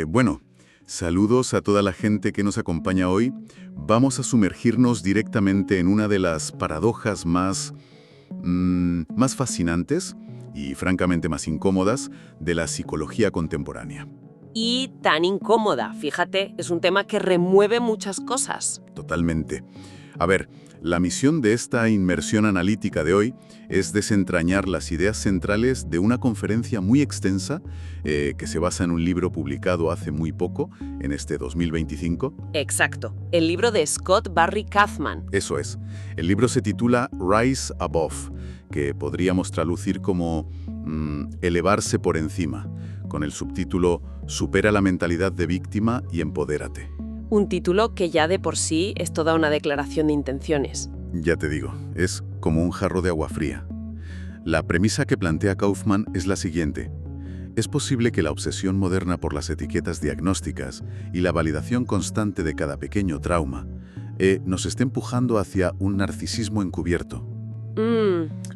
Bueno, saludos a toda la gente que nos acompaña hoy. Vamos a sumergirnos directamente en una de las paradojas más fascinantes y francamente más incómodas de la psicología contemporánea. Y tan incómoda, fíjate, es un tema que remueve muchas cosas. Totalmente. A ver, la misión de esta inmersión analítica de hoy es desentrañar las ideas centrales de una conferencia muy extensa que se basa en un libro publicado hace muy poco, en este 2025. Exacto, el libro de Scott Barry Kaufman. Eso es. El libro se titula Rise Above, que podríamos traducir como elevarse por encima, con el subtítulo Supera la mentalidad de víctima y empodérate. Un título que ya de por sí es toda una declaración de intenciones. Ya te digo, es como un jarro de agua fría. La premisa que plantea Kaufman es la siguiente. Es posible que la obsesión moderna por las etiquetas diagnósticas y la validación constante de cada pequeño trauma nos esté empujando hacia un narcisismo encubierto.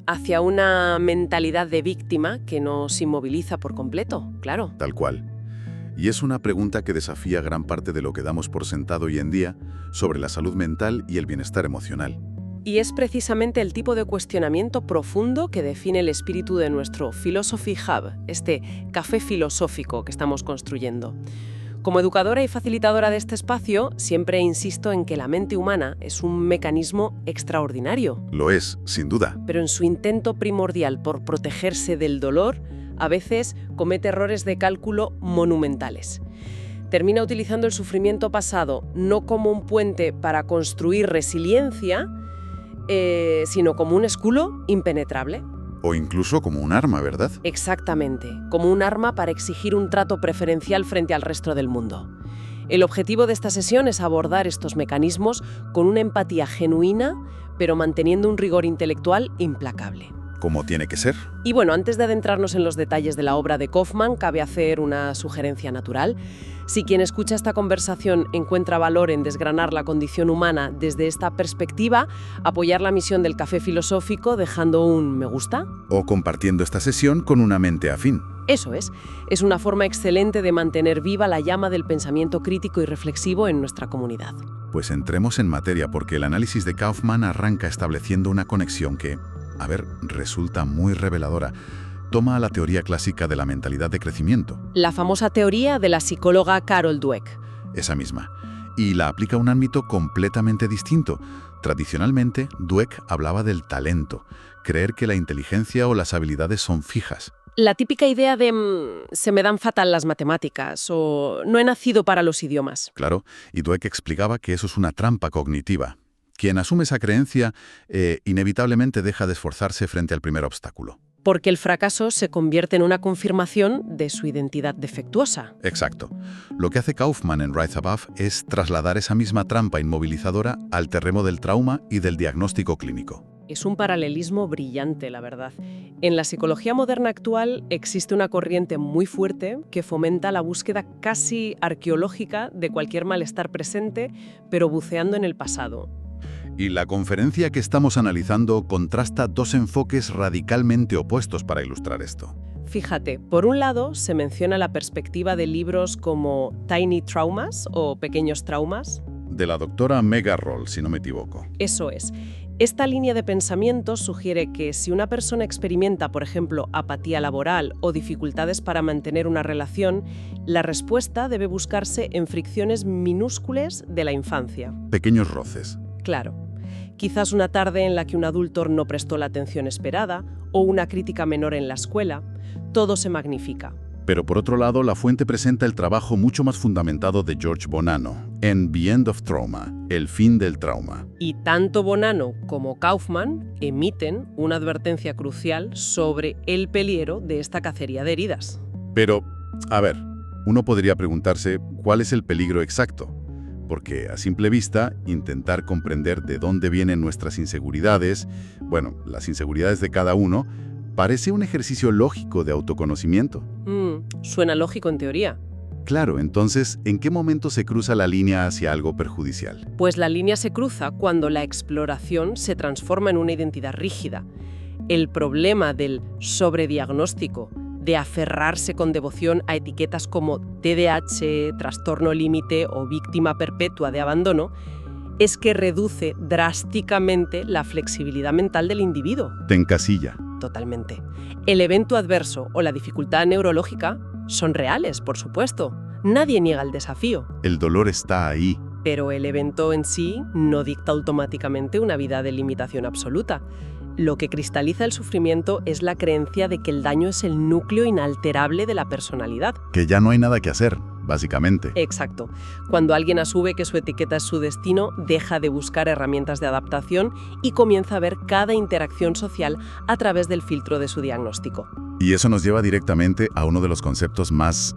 Hacia una mentalidad de víctima que nos inmoviliza por completo, claro. Tal cual. Y es una pregunta que desafía gran parte de lo que damos por sentado hoy en día sobre la salud mental y el bienestar emocional. Y es precisamente el tipo de cuestionamiento profundo que define el espíritu de nuestro Philosophy Hub, este café filosófico que estamos construyendo. Como educadora y facilitadora de este espacio, siempre insisto en que la mente humana es un mecanismo extraordinario. Lo es, sin duda. Pero en su intento primordial por protegerse del dolor, a veces comete errores de cálculo monumentales. Termina utilizando el sufrimiento pasado no como un puente para construir resiliencia, sino como un escudo impenetrable. O incluso como un arma, ¿verdad? Exactamente, como un arma para exigir un trato preferencial frente al resto del mundo. El objetivo de esta sesión es abordar estos mecanismos con una empatía genuina, pero manteniendo un rigor intelectual implacable. Como tiene que ser. Y bueno, antes de adentrarnos en los detalles de la obra de Kaufman, cabe hacer una sugerencia natural. Si quien escucha esta conversación encuentra valor en desgranar la condición humana desde esta perspectiva, apoyar la misión del Café Filosófico dejando un me gusta. O compartiendo esta sesión con una mente afín. Eso es una forma excelente de mantener viva la llama del pensamiento crítico y reflexivo en nuestra comunidad. Pues entremos en materia porque el análisis de Kaufman arranca estableciendo una conexión que, resulta muy reveladora. Toma la teoría clásica de la mentalidad de crecimiento. La famosa teoría de la psicóloga Carol Dweck. Esa misma. Y la aplica a un ámbito completamente distinto. Tradicionalmente, Dweck hablaba del talento, creer que la inteligencia o las habilidades son fijas. La típica idea de se me dan fatal las matemáticas o no he nacido para los idiomas. Claro, y Dweck explicaba que eso es una trampa cognitiva. Quien asume esa creencia inevitablemente deja de esforzarse frente al primer obstáculo. Porque el fracaso se convierte en una confirmación de su identidad defectuosa. Exacto. Lo que hace Kaufman en Rise Above es trasladar esa misma trampa inmovilizadora al terreno del trauma y del diagnóstico clínico. Es un paralelismo brillante, la verdad. En la psicología moderna actual existe una corriente muy fuerte que fomenta la búsqueda casi arqueológica de cualquier malestar presente, pero buceando en el pasado. Y la conferencia que estamos analizando contrasta dos enfoques radicalmente opuestos para ilustrar esto. Fíjate, por un lado se menciona la perspectiva de libros como Tiny Traumas o Pequeños Traumas. De la doctora Mega Roll, si no me equivoco. Eso es. Esta línea de pensamiento sugiere que si una persona experimenta, por ejemplo, apatía laboral o dificultades para mantener una relación, la respuesta debe buscarse en fricciones minúsculas de la infancia. Pequeños roces. Claro. Quizás una tarde en la que un adulto no prestó la atención esperada o una crítica menor en la escuela, todo se magnifica. Pero por otro lado, la fuente presenta el trabajo mucho más fundamentado de George Bonanno, en The End of Trauma, el fin del trauma. Y tanto Bonanno como Kaufman emiten una advertencia crucial sobre el peligro de esta cacería de heridas. Pero, uno podría preguntarse cuál es el peligro exacto. Porque a simple vista, intentar comprender de dónde vienen nuestras inseguridades, las inseguridades de cada uno, parece un ejercicio lógico de autoconocimiento. Suena lógico en teoría. Claro, entonces, ¿en qué momento se cruza la línea hacia algo perjudicial? Pues la línea se cruza cuando la exploración se transforma en una identidad rígida. El problema del sobrediagnóstico, de aferrarse con devoción a etiquetas como TDAH, trastorno límite o víctima perpetua de abandono, es que reduce drásticamente la flexibilidad mental del individuo. Te encasilla. Totalmente. El evento adverso o la dificultad neurológica son reales, por supuesto. Nadie niega el desafío. El dolor está ahí. Pero el evento en sí no dicta automáticamente una vida de limitación absoluta. Lo que cristaliza el sufrimiento es la creencia de que el daño es el núcleo inalterable de la personalidad. Que ya no hay nada que hacer, básicamente. Exacto. Cuando alguien asume que su etiqueta es su destino, deja de buscar herramientas de adaptación y comienza a ver cada interacción social a través del filtro de su diagnóstico. Y eso nos lleva directamente a uno de los conceptos más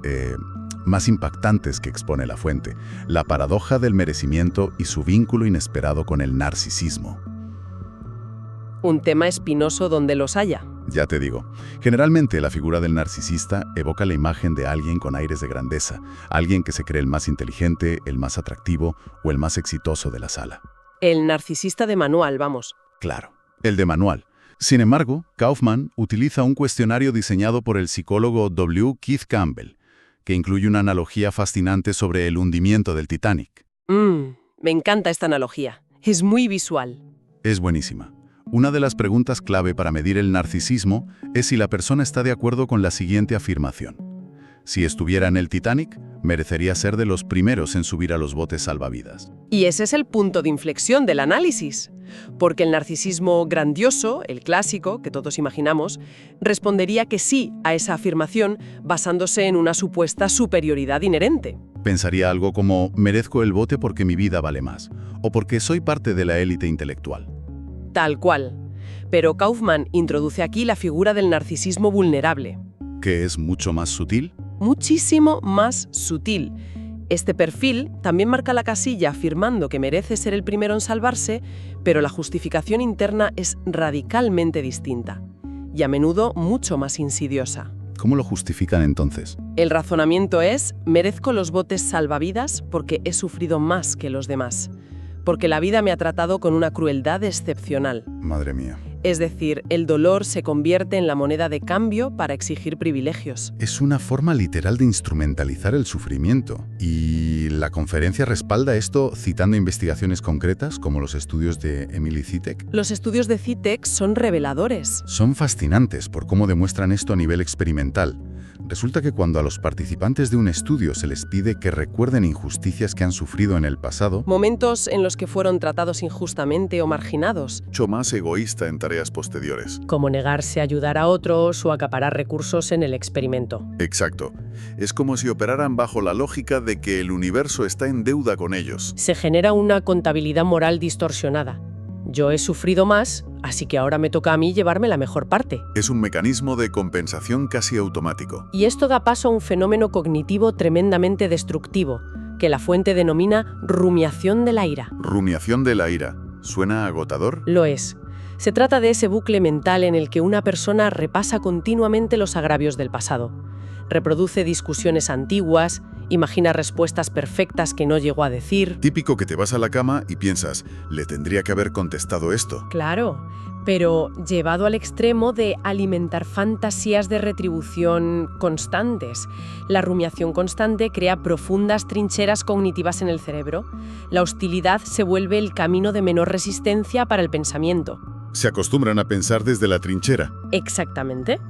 impactantes que expone la fuente, la paradoja del merecimiento y su vínculo inesperado con el narcisismo. Un tema espinoso donde los haya. Ya te digo, generalmente la figura del narcisista evoca la imagen de alguien con aires de grandeza, alguien que se cree el más inteligente, el más atractivo o el más exitoso de la sala. El narcisista de manual, vamos. Claro, el de manual. Sin embargo, Kaufman utiliza un cuestionario diseñado por el psicólogo W. Keith Campbell, que incluye una analogía fascinante sobre el hundimiento del Titanic. Me encanta esta analogía. Es muy visual. Es buenísima. Una de las preguntas clave para medir el narcisismo es si la persona está de acuerdo con la siguiente afirmación. Si estuviera en el Titanic, merecería ser de los primeros en subir a los botes salvavidas. Y ese es el punto de inflexión del análisis. Porque el narcisismo grandioso, el clásico, que todos imaginamos, respondería que sí a esa afirmación basándose en una supuesta superioridad inherente. Pensaría algo como, merezco el bote porque mi vida vale más, o porque soy parte de la élite intelectual. Tal cual. Pero Kaufman introduce aquí la figura del narcisismo vulnerable. ¿Que es mucho más sutil? Muchísimo más sutil. Este perfil también marca la casilla afirmando que merece ser el primero en salvarse, pero la justificación interna es radicalmente distinta y a menudo mucho más insidiosa. ¿Cómo lo justifican entonces? El razonamiento es, merezco los botes salvavidas porque he sufrido más que los demás, porque la vida me ha tratado con una crueldad excepcional. Madre mía. Es decir, el dolor se convierte en la moneda de cambio para exigir privilegios. Es una forma literal de instrumentalizar el sufrimiento. Y la conferencia respalda esto citando investigaciones concretas, como los estudios de Emily Zitek. Los estudios de Zitek son reveladores. Son fascinantes por cómo demuestran esto a nivel experimental. Resulta que cuando a los participantes de un estudio se les pide que recuerden injusticias que han sufrido en el pasado, Momentos en los que fueron tratados injustamente o marginados, mucho más egoísta en tareas posteriores. como negarse a ayudar a otros o acaparar recursos en el experimento. Exacto. Es como si operaran bajo la lógica de que el universo está en deuda con ellos. Se genera una contabilidad moral distorsionada. Yo he sufrido más, así que ahora me toca a mí llevarme la mejor parte. Es un mecanismo de compensación casi automático. Y esto da paso a un fenómeno cognitivo tremendamente destructivo, que la fuente denomina rumiación de la ira. Rumiación de la ira. ¿Suena agotador? Lo es. Se trata de ese bucle mental en el que una persona repasa continuamente los agravios del pasado. Reproduce discusiones antiguas, imagina respuestas perfectas que no llegó a decir. Típico que te vas a la cama y piensas, le tendría que haber contestado esto. Claro, pero llevado al extremo de alimentar fantasías de retribución constantes. La rumiación constante crea profundas trincheras cognitivas en el cerebro. La hostilidad se vuelve el camino de menor resistencia para el pensamiento. Se acostumbran a pensar desde la trinchera. Exactamente.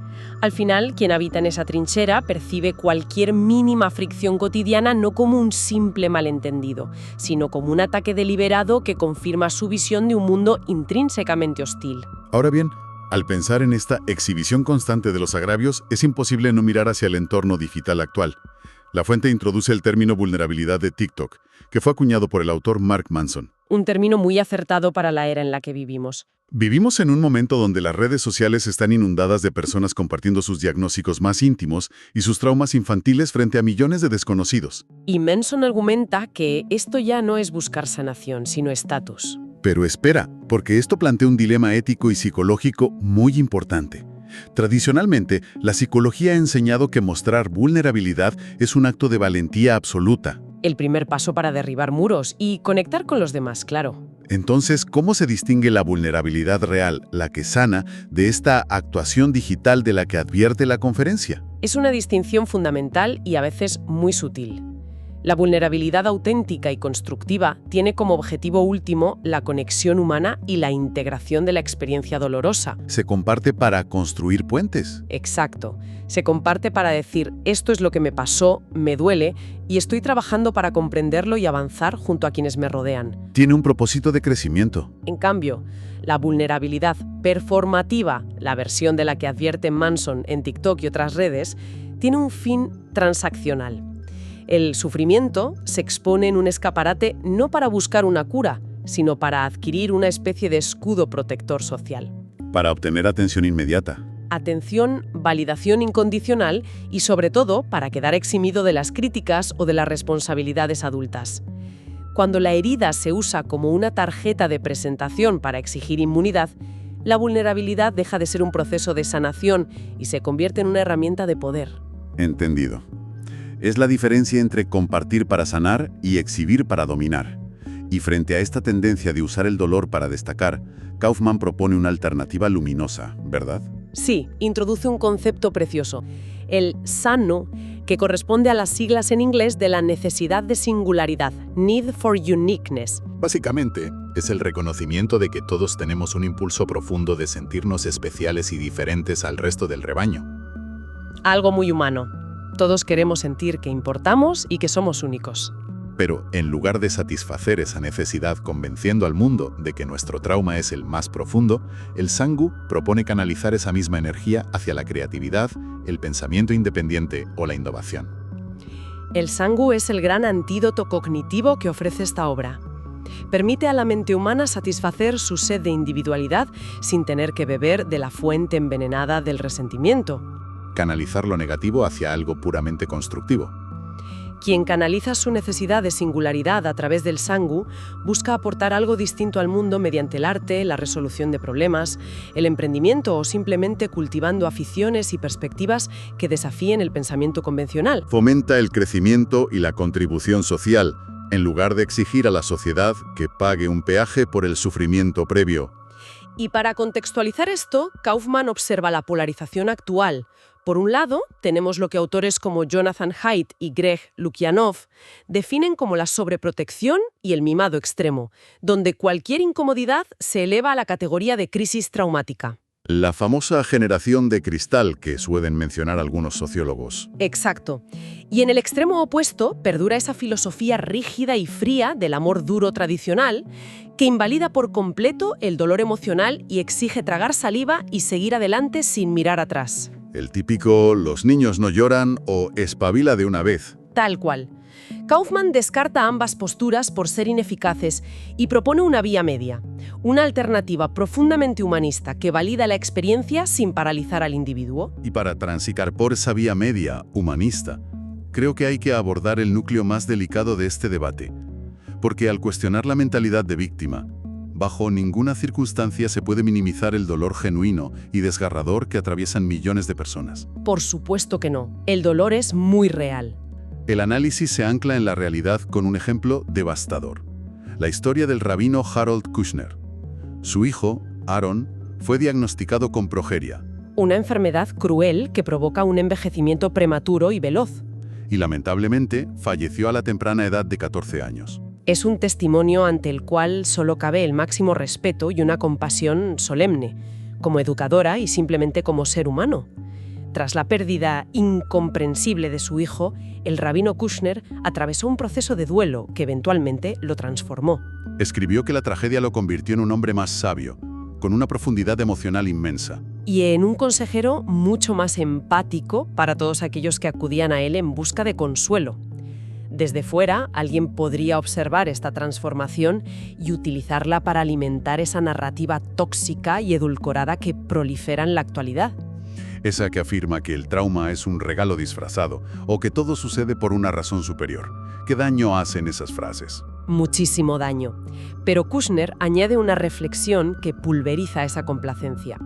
Al final, quien habita en esa trinchera percibe cualquier mínima fricción cotidiana no como un simple malentendido, sino como un ataque deliberado que confirma su visión de un mundo intrínsecamente hostil. Ahora bien, al pensar en esta exhibición constante de los agravios, es imposible no mirar hacia el entorno digital actual. La fuente introduce el término vulnerabilidad de TikTok, que fue acuñado por el autor Mark Manson. Un término muy acertado para la era en la que vivimos. Vivimos en un momento donde las redes sociales están inundadas de personas compartiendo sus diagnósticos más íntimos y sus traumas infantiles frente a millones de desconocidos. Y Manson argumenta que esto ya no es buscar sanación, sino estatus. Pero espera, porque esto plantea un dilema ético y psicológico muy importante. Tradicionalmente, la psicología ha enseñado que mostrar vulnerabilidad es un acto de valentía absoluta. El primer paso para derribar muros y conectar con los demás, claro. Entonces, ¿cómo se distingue la vulnerabilidad real, la que sana, de esta actuación digital de la que advierte la conferencia? Es una distinción fundamental y a veces muy sutil. La vulnerabilidad auténtica y constructiva tiene como objetivo último la conexión humana y la integración de la experiencia dolorosa. Se comparte para construir puentes. Exacto. Se comparte para decir, esto es lo que me pasó, me duele, y estoy trabajando para comprenderlo y avanzar junto a quienes me rodean. Tiene un propósito de crecimiento. En cambio, la vulnerabilidad performativa, la versión de la que advierte Manson en TikTok y otras redes, tiene un fin transaccional. El sufrimiento se expone en un escaparate no para buscar una cura, sino para adquirir una especie de escudo protector social. Para obtener atención inmediata. Atención, validación incondicional y, sobre todo, para quedar eximido de las críticas o de las responsabilidades adultas. Cuando la herida se usa como una tarjeta de presentación para exigir inmunidad, la vulnerabilidad deja de ser un proceso de sanación y se convierte en una herramienta de poder. Entendido. Es la diferencia entre compartir para sanar y exhibir para dominar. Y frente a esta tendencia de usar el dolor para destacar, Kaufman propone una alternativa luminosa, ¿verdad? Sí, introduce un concepto precioso, el sano, que corresponde a las siglas en inglés de la necesidad de singularidad, need for uniqueness. Básicamente, es el reconocimiento de que todos tenemos un impulso profundo de sentirnos especiales y diferentes al resto del rebaño. Algo muy humano. Todos queremos sentir que importamos y que somos únicos. Pero, en lugar de satisfacer esa necesidad convenciendo al mundo de que nuestro trauma es el más profundo, el Sangu propone canalizar esa misma energía hacia la creatividad, el pensamiento independiente o la innovación. El Sangu es el gran antídoto cognitivo que ofrece esta obra. Permite a la mente humana satisfacer su sed de individualidad sin tener que beber de la fuente envenenada del resentimiento. Canalizar lo negativo hacia algo puramente constructivo. Quien canaliza su necesidad de singularidad a través del Sangu busca aportar algo distinto al mundo mediante el arte, la resolución de problemas, el emprendimiento o simplemente cultivando aficiones y perspectivas que desafíen el pensamiento convencional. Fomenta el crecimiento y la contribución social, en lugar de exigir a la sociedad que pague un peaje por el sufrimiento previo. Y para contextualizar esto, Kaufman observa la polarización actual. Por un lado, tenemos lo que autores como Jonathan Haidt y Greg Lukianoff definen como la sobreprotección y el mimado extremo, donde cualquier incomodidad se eleva a la categoría de crisis traumática. La famosa generación de cristal que suelen mencionar algunos sociólogos. Exacto. Y en el extremo opuesto perdura esa filosofía rígida y fría del amor duro tradicional que invalida por completo el dolor emocional y exige tragar saliva y seguir adelante sin mirar atrás. El típico «los niños no lloran» o «espabila de una vez». Tal cual. Kaufman descarta ambas posturas por ser ineficaces y propone una vía media, una alternativa profundamente humanista que valida la experiencia sin paralizar al individuo. Y para transitar por esa vía media, humanista, creo que hay que abordar el núcleo más delicado de este debate. Porque al cuestionar la mentalidad de víctima, bajo ninguna circunstancia se puede minimizar el dolor genuino y desgarrador que atraviesan millones de personas. Por supuesto que no. El dolor es muy real. El análisis se ancla en la realidad con un ejemplo devastador. La historia del rabino Harold Kushner. Su hijo, Aaron, fue diagnosticado con progeria. Una enfermedad cruel que provoca un envejecimiento prematuro y veloz. Y lamentablemente falleció a la temprana edad de 14 años. Es un testimonio ante el cual solo cabe el máximo respeto y una compasión solemne, como educadora y simplemente como ser humano. Tras la pérdida incomprensible de su hijo, el rabino Kushner atravesó un proceso de duelo que eventualmente lo transformó. Escribió que la tragedia lo convirtió en un hombre más sabio, con una profundidad emocional inmensa. Y en un consejero mucho más empático para todos aquellos que acudían a él en busca de consuelo. Desde fuera, alguien podría observar esta transformación y utilizarla para alimentar esa narrativa tóxica y edulcorada que prolifera en la actualidad. Esa que afirma que el trauma es un regalo disfrazado o que todo sucede por una razón superior. ¿Qué daño hacen esas frases? Muchísimo daño. Pero Kushner añade una reflexión que pulveriza esa complacencia.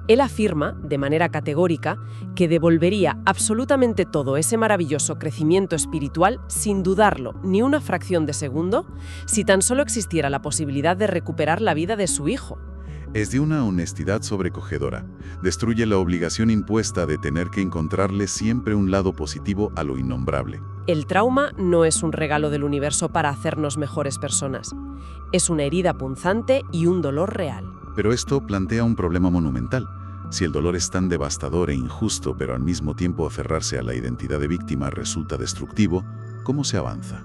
Él afirma, de manera categórica, que devolvería absolutamente todo ese maravilloso crecimiento espiritual sin dudarlo ni una fracción de segundo si tan solo existiera la posibilidad de recuperar la vida de su hijo. Es de una honestidad sobrecogedora. Destruye la obligación impuesta de tener que encontrarle siempre un lado positivo a lo innombrable. El trauma no es un regalo del universo para hacernos mejores personas. Es una herida punzante y un dolor real. Pero esto plantea un problema monumental. Si el dolor es tan devastador e injusto, pero al mismo tiempo aferrarse a la identidad de víctima resulta destructivo, ¿cómo se avanza?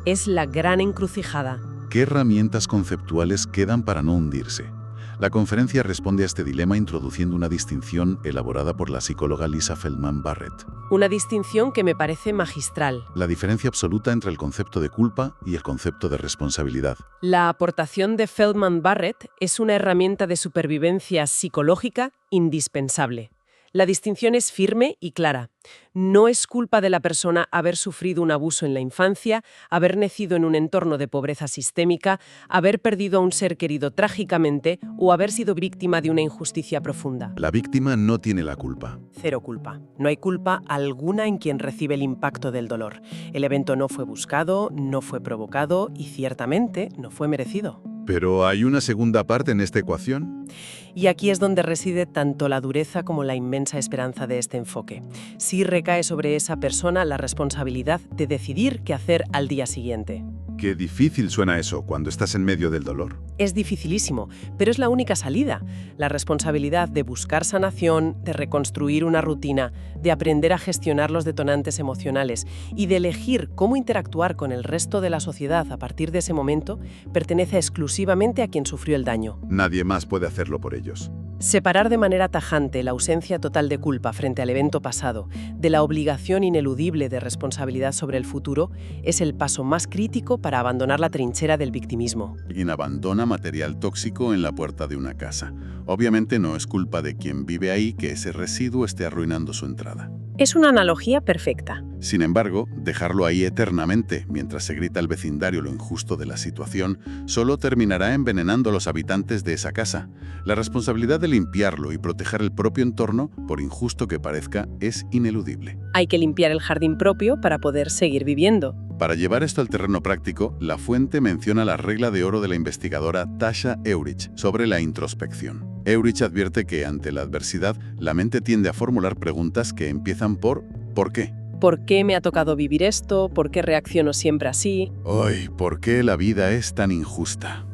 Es la gran encrucijada. ¿Qué herramientas conceptuales quedan para no hundirse? La conferencia responde a este dilema introduciendo una distinción elaborada por la psicóloga Lisa Feldman Barrett. Una distinción que me parece magistral. La diferencia absoluta entre el concepto de culpa y el concepto de responsabilidad. La aportación de Feldman Barrett es una herramienta de supervivencia psicológica indispensable. La distinción es firme y clara. No es culpa de la persona haber sufrido un abuso en la infancia, haber nacido en un entorno de pobreza sistémica, haber perdido a un ser querido trágicamente o haber sido víctima de una injusticia profunda. La víctima no tiene la culpa. Cero culpa. No hay culpa alguna en quien recibe el impacto del dolor. El evento no fue buscado, no fue provocado y ciertamente no fue merecido. ¿Pero hay una segunda parte en esta ecuación? Y aquí es donde reside tanto la dureza como la inmensa esperanza de este enfoque. Sí recae sobre esa persona la responsabilidad de decidir qué hacer al día siguiente. Qué difícil suena eso cuando estás en medio del dolor. Es dificilísimo, pero es la única salida. La responsabilidad de buscar sanación, de reconstruir una rutina, de aprender a gestionar los detonantes emocionales y de elegir cómo interactuar con el resto de la sociedad a partir de ese momento, pertenece exclusivamente a quien sufrió el daño. Nadie más puede hacerlo por ellos. Separar de manera tajante la ausencia total de culpa frente al evento pasado de la obligación ineludible de responsabilidad sobre el futuro es el paso más crítico para abandonar la trinchera del victimismo. Alguien abandona material tóxico en la puerta de una casa. Obviamente no es culpa de quien vive ahí que ese residuo esté arruinando su entrada. Es una analogía perfecta. Sin embargo, dejarlo ahí eternamente, mientras se grita al vecindario lo injusto de la situación, solo terminará envenenando a los habitantes de esa casa. La responsabilidad de limpiarlo y proteger el propio entorno, por injusto que parezca, es ineludible. Hay que limpiar el jardín propio para poder seguir viviendo. Para llevar esto al terreno práctico, la fuente menciona la regla de oro de la investigadora Tasha Eurich sobre la introspección. Eurich advierte que, ante la adversidad, la mente tiende a formular preguntas que empiezan por ¿por qué? ¿Por qué me ha tocado vivir esto? ¿Por qué reacciono siempre así? ¡Ay! ¿Por qué la vida es tan injusta?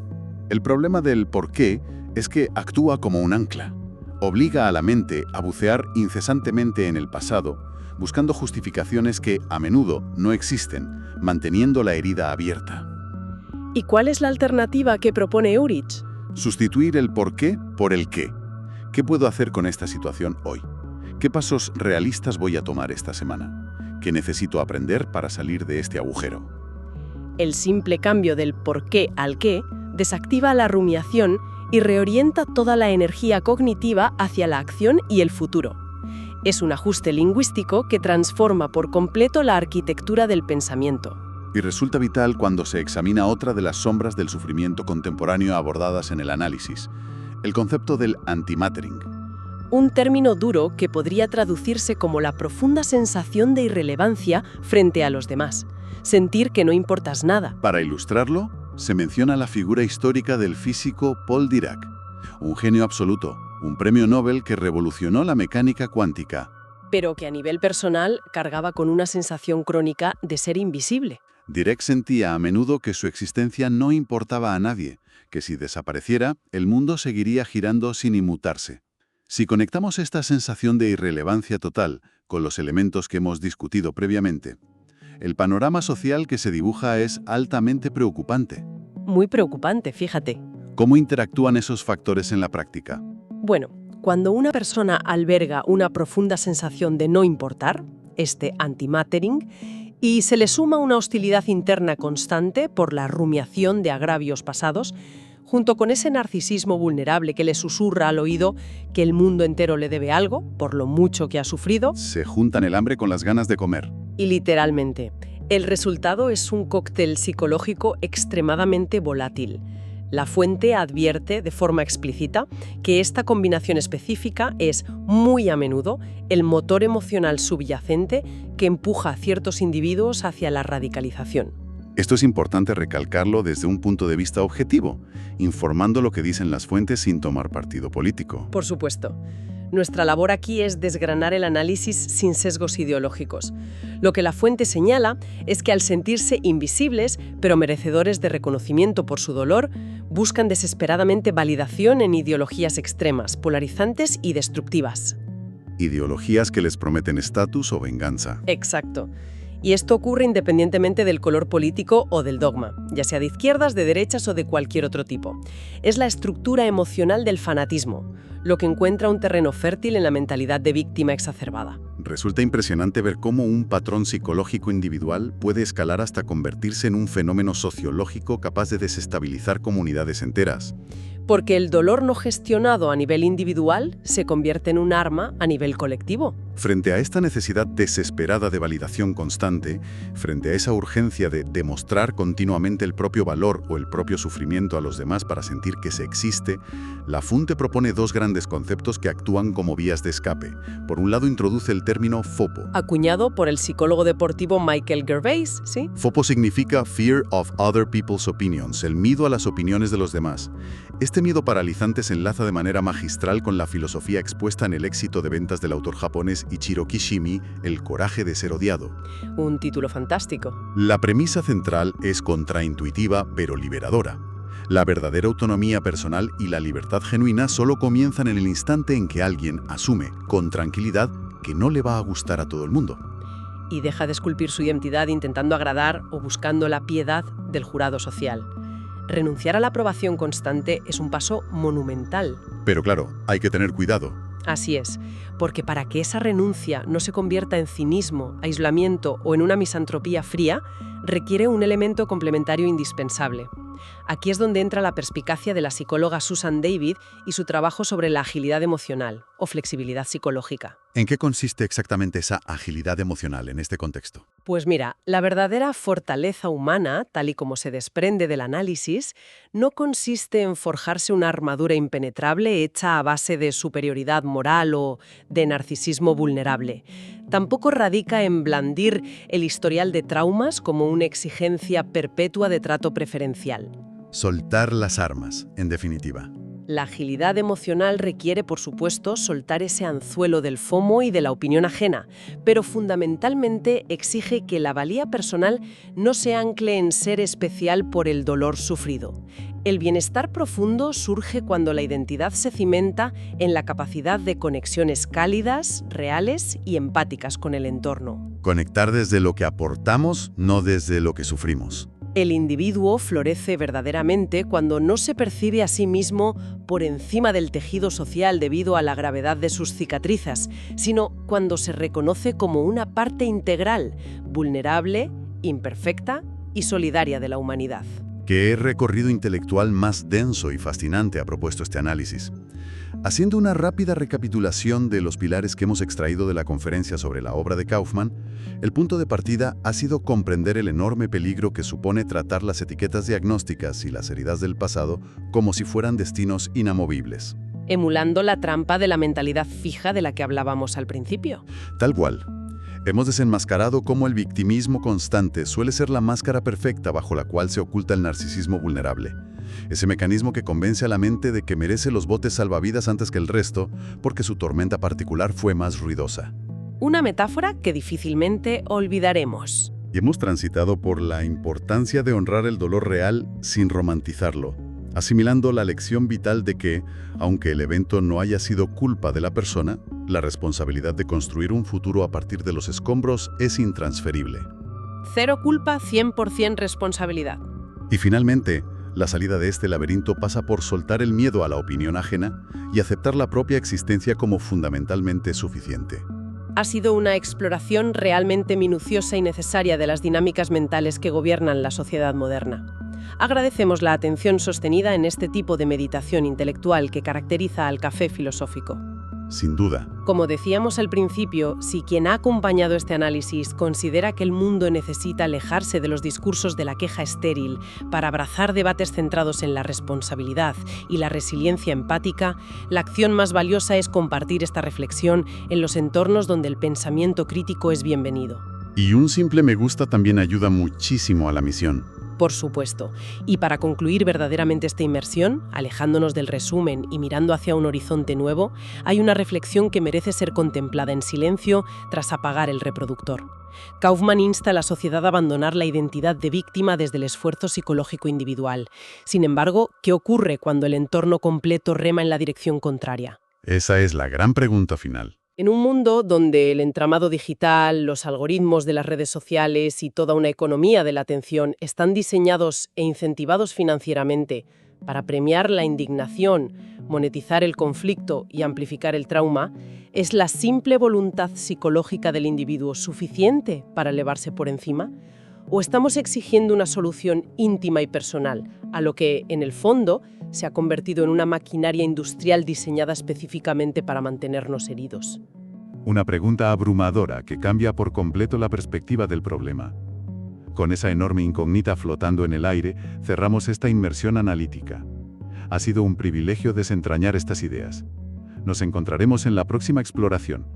El problema del por qué es que actúa como un ancla. Obliga a la mente a bucear incesantemente en el pasado, buscando justificaciones que, a menudo, no existen, manteniendo la herida abierta. ¿Y cuál es la alternativa que propone Eurich? Sustituir el por qué por el qué. ¿Qué puedo hacer con esta situación hoy? ¿Qué pasos realistas voy a tomar esta semana? ¿Qué necesito aprender para salir de este agujero? El simple cambio del por qué al qué desactiva la rumiación y reorienta toda la energía cognitiva hacia la acción y el futuro. Es un ajuste lingüístico que transforma por completo la arquitectura del pensamiento. Y resulta vital cuando se examina otra de las sombras del sufrimiento contemporáneo abordadas en el análisis, el concepto del antimattering. Un término duro que podría traducirse como la profunda sensación de irrelevancia frente a los demás. Sentir que no importas nada. Para ilustrarlo, se menciona la figura histórica del físico Paul Dirac, un genio absoluto, un premio Nobel que revolucionó la mecánica cuántica. Pero que a nivel personal cargaba con una sensación crónica de ser invisible. Dirac sentía a menudo que su existencia no importaba a nadie, que si desapareciera, el mundo seguiría girando sin inmutarse. Si conectamos esta sensación de irrelevancia total con los elementos que hemos discutido previamente, el panorama social que se dibuja es altamente preocupante. Muy preocupante, fíjate. ¿Cómo interactúan esos factores en la práctica? Bueno, cuando una persona alberga una profunda sensación de no importar, este antimattering, y se le suma una hostilidad interna constante por la rumiación de agravios pasados, junto con ese narcisismo vulnerable que le susurra al oído que el mundo entero le debe algo, por lo mucho que ha sufrido. Se juntan el hambre con las ganas de comer. Y literalmente, el resultado es un cóctel psicológico extremadamente volátil. La fuente advierte de forma explícita que esta combinación específica es, muy a menudo, el motor emocional subyacente que empuja a ciertos individuos hacia la radicalización. Esto es importante recalcarlo desde un punto de vista objetivo, informando lo que dicen las fuentes sin tomar partido político. Por supuesto. Nuestra labor aquí es desgranar el análisis sin sesgos ideológicos. Lo que la fuente señala es que al sentirse invisibles, pero merecedores de reconocimiento por su dolor, buscan desesperadamente validación en ideologías extremas, polarizantes y destructivas. Ideologías que les prometen estatus o venganza. Exacto. Y esto ocurre independientemente del color político o del dogma, ya sea de izquierdas, de derechas o de cualquier otro tipo. Es la estructura emocional del fanatismo, lo que encuentra un terreno fértil en la mentalidad de víctima exacerbada. Resulta impresionante ver cómo un patrón psicológico individual puede escalar hasta convertirse en un fenómeno sociológico capaz de desestabilizar comunidades enteras. Porque el dolor no gestionado a nivel individual se convierte en un arma a nivel colectivo. Frente a esta necesidad desesperada de validación constante, frente a esa urgencia de demostrar continuamente el propio valor o el propio sufrimiento a los demás para sentir que se existe, la Funte propone dos grandes conceptos que actúan como vías de escape. Por un lado, introduce el término FOPO. Acuñado por el psicólogo deportivo Michael Gervais, ¿sí? FOPO significa Fear of Other People's Opinions, el miedo a las opiniones de los demás. Este miedo paralizante se enlaza de manera magistral con la filosofía expuesta en el éxito de ventas del autor japonés Ichiro Kishimi, El coraje de ser odiado. Un título fantástico. La premisa central es contraintuitiva pero liberadora. La verdadera autonomía personal y la libertad genuina solo comienzan en el instante en que alguien asume, con tranquilidad, que no le va a gustar a todo el mundo. Y deja de esculpir su identidad intentando agradar o buscando la piedad del jurado social. Renunciar a la aprobación constante es un paso monumental. Pero claro, hay que tener cuidado. Así es, porque para que esa renuncia no se convierta en cinismo, aislamiento o en una misantropía fría, requiere un elemento complementario indispensable. Aquí es donde entra la perspicacia de la psicóloga Susan David y su trabajo sobre la agilidad emocional o flexibilidad psicológica. ¿En qué consiste exactamente esa agilidad emocional en este contexto? Pues mira, la verdadera fortaleza humana, tal y como se desprende del análisis, no consiste en forjarse una armadura impenetrable hecha a base de superioridad moral o de narcisismo vulnerable. Tampoco radica en blandir el historial de traumas como una exigencia perpetua de trato preferencial. Soltar las armas, en definitiva. La agilidad emocional requiere, por supuesto, soltar ese anzuelo del FOMO y de la opinión ajena, pero fundamentalmente exige que la valía personal no se ancle en ser especial por el dolor sufrido. El bienestar profundo surge cuando la identidad se cimenta en la capacidad de conexiones cálidas, reales y empáticas con el entorno. Conectar desde lo que aportamos, no desde lo que sufrimos. El individuo florece verdaderamente cuando no se percibe a sí mismo por encima del tejido social debido a la gravedad de sus cicatrices, sino cuando se reconoce como una parte integral, vulnerable, imperfecta y solidaria de la humanidad. ¿Qué recorrido intelectual más denso y fascinante ha propuesto este análisis? Haciendo una rápida recapitulación de los pilares que hemos extraído de la conferencia sobre la obra de Kaufman, el punto de partida ha sido comprender el enorme peligro que supone tratar las etiquetas diagnósticas y las heridas del pasado como si fueran destinos inamovibles. Emulando la trampa de la mentalidad fija de la que hablábamos al principio. Tal cual. Hemos desenmascarado cómo el victimismo constante suele ser la máscara perfecta bajo la cual se oculta el narcisismo vulnerable. Ese mecanismo que convence a la mente de que merece los botes salvavidas antes que el resto porque su tormenta particular fue más ruidosa. Una metáfora que difícilmente olvidaremos. Y hemos transitado por la importancia de honrar el dolor real sin romantizarlo, asimilando la lección vital de que, aunque el evento no haya sido culpa de la persona, la responsabilidad de construir un futuro a partir de los escombros es intransferible. Cero culpa, 100% responsabilidad. Y finalmente, la salida de este laberinto pasa por soltar el miedo a la opinión ajena y aceptar la propia existencia como fundamentalmente suficiente. Ha sido una exploración realmente minuciosa y necesaria de las dinámicas mentales que gobiernan la sociedad moderna. Agradecemos la atención sostenida en este tipo de meditación intelectual que caracteriza al café filosófico. Sin duda. Como decíamos al principio, si quien ha acompañado este análisis considera que el mundo necesita alejarse de los discursos de la queja estéril para abrazar debates centrados en la responsabilidad y la resiliencia empática, la acción más valiosa es compartir esta reflexión en los entornos donde el pensamiento crítico es bienvenido. Y un simple me gusta también ayuda muchísimo a la misión. Por supuesto. Y para concluir verdaderamente esta inmersión, alejándonos del resumen y mirando hacia un horizonte nuevo, hay una reflexión que merece ser contemplada en silencio tras apagar el reproductor. Kaufman insta a la sociedad a abandonar la identidad de víctima desde el esfuerzo psicológico individual. Sin embargo, ¿qué ocurre cuando el entorno completo rema en la dirección contraria? Esa es la gran pregunta final. En un mundo donde el entramado digital, los algoritmos de las redes sociales y toda una economía de la atención están diseñados e incentivados financieramente para premiar la indignación, monetizar el conflicto y amplificar el trauma, ¿es la simple voluntad psicológica del individuo suficiente para elevarse por encima? ¿O estamos exigiendo una solución íntima y personal a lo que, en el fondo, se ha convertido en una maquinaria industrial diseñada específicamente para mantenernos heridos? Una pregunta abrumadora que cambia por completo la perspectiva del problema. Con esa enorme incógnita flotando en el aire, cerramos esta inmersión analítica. Ha sido un privilegio desentrañar estas ideas. Nos encontraremos en la próxima exploración,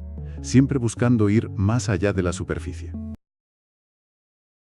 siempre buscando ir más allá de la superficie.